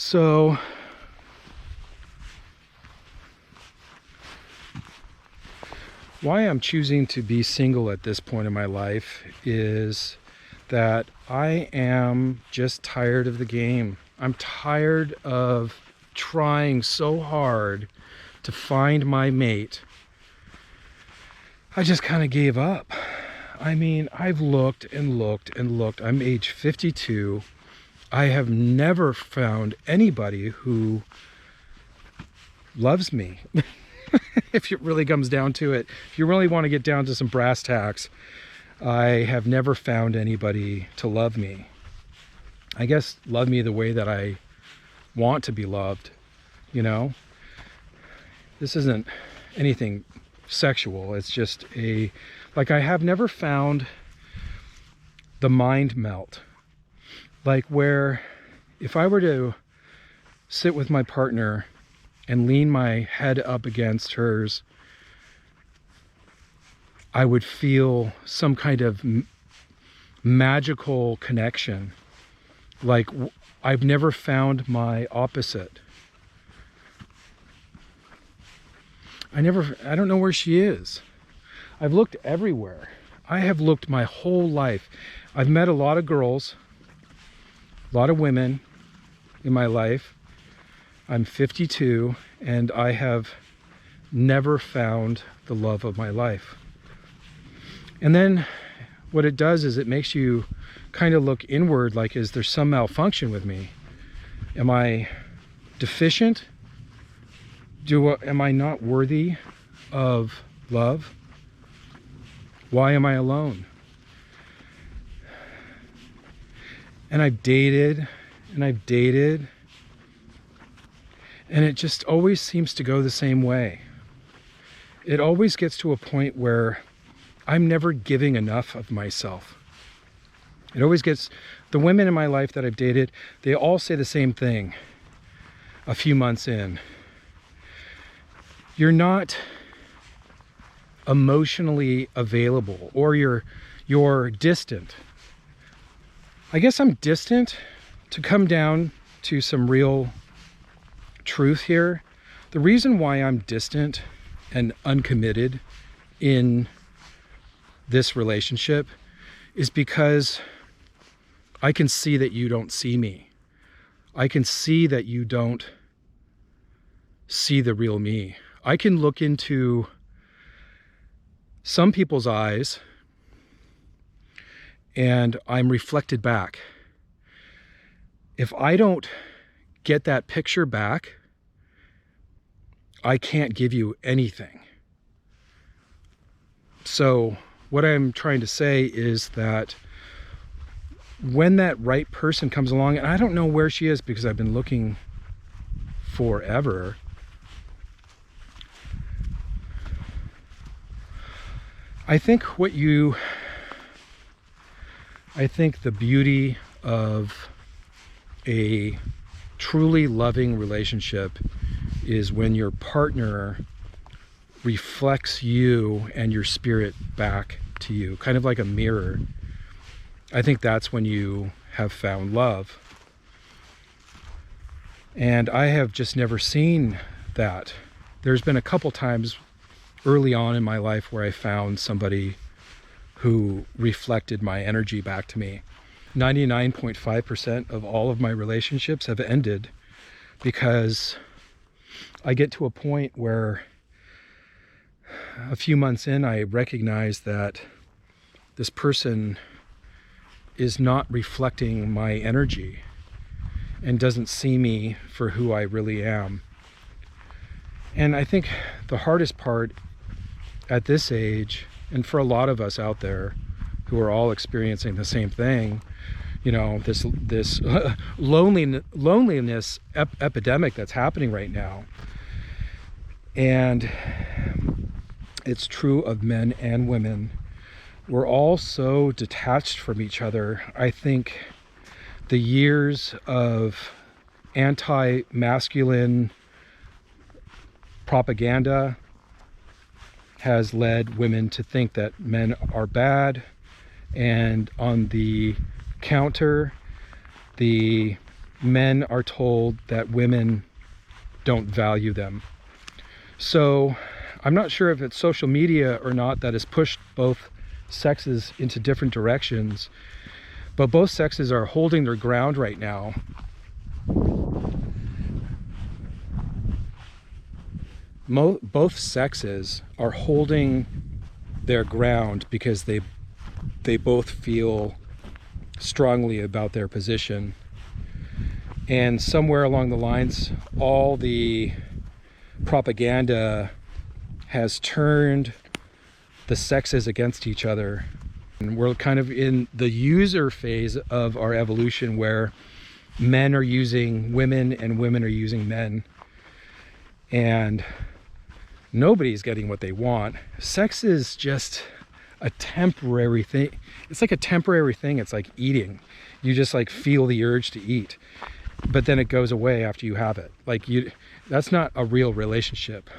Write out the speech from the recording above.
So why I'm choosing to be single at this point in my life is that I am just tired of the game. I'm tired of trying so hard to find my mate. I just kind of gave up. I mean, I've looked and looked and looked. I'm age 52. I have never found anybody who loves me. If it really comes down to it, if you really want to get down to some brass tacks, I have never found anybody to love me. I guess love me the way that I want to be loved, you know? This isn't anything sexual. It's just like I have never found the mind melt. Like where if I were to sit with my partner and lean my head up against hers, I would feel some kind of magical connection. Like I've never found my opposite. I don't know where she is. I've looked everywhere. I have looked my whole life. I've met a lot of girls, a lot of women in my life. I'm 52 and I have never found the love of my life. And then what it does is it makes you kind of look inward, like, is there some malfunction with me? Am I deficient? Am I not worthy of love? Why am I alone? And I've dated and I've dated, and it just always seems to go the same way. It always gets to a point where I'm never giving enough of myself. It always gets, the women in my life that I've dated, they all say the same thing a few months in. You're not emotionally available, or you're distant. I guess I'm distant. To come down to some real truth here, the reason why I'm distant and uncommitted in this relationship is because I can see that you don't see me. I can see that you don't see the real me. I can look into some people's eyes and I'm reflected back. If I don't get that picture back, I can't give you anything. So what I'm trying to say is that when that right person comes along, and I don't know where she is because I've been looking forever, I think the beauty of a truly loving relationship is when your partner reflects you and your spirit back to you, kind of like a mirror. I think that's when you have found love. And I have just never seen that. There's been a couple times early on in my life where I found somebody who reflected my energy back to me. 99.5% of all of my relationships have ended because I get to a point where a few months in, I recognize that this person is not reflecting my energy and doesn't see me for who I really am. And I think the hardest part at this age, and for a lot of us out there who are all experiencing the same thing, you know, this loneliness epidemic that's happening right now. And it's true of men and women. We're all so detached from each other. I think the years of anti-masculine propaganda has led women to think that men are bad, and on the counter, the men are told that women don't value them. So I'm not sure if it's social media or not that has pushed both sexes into different directions, but both sexes are holding their ground right now. Both sexes are holding their ground because they both feel strongly about their position. And somewhere along the lines, all the propaganda has turned the sexes against each other. And we're kind of in the user phase of our evolution where men are using women and women are using men. And nobody's getting what they want. Sex is just a temporary thing. It's like a temporary thing. It's like eating. You just like feel the urge to eat, but then it goes away after you have it. Like that's not a real relationship.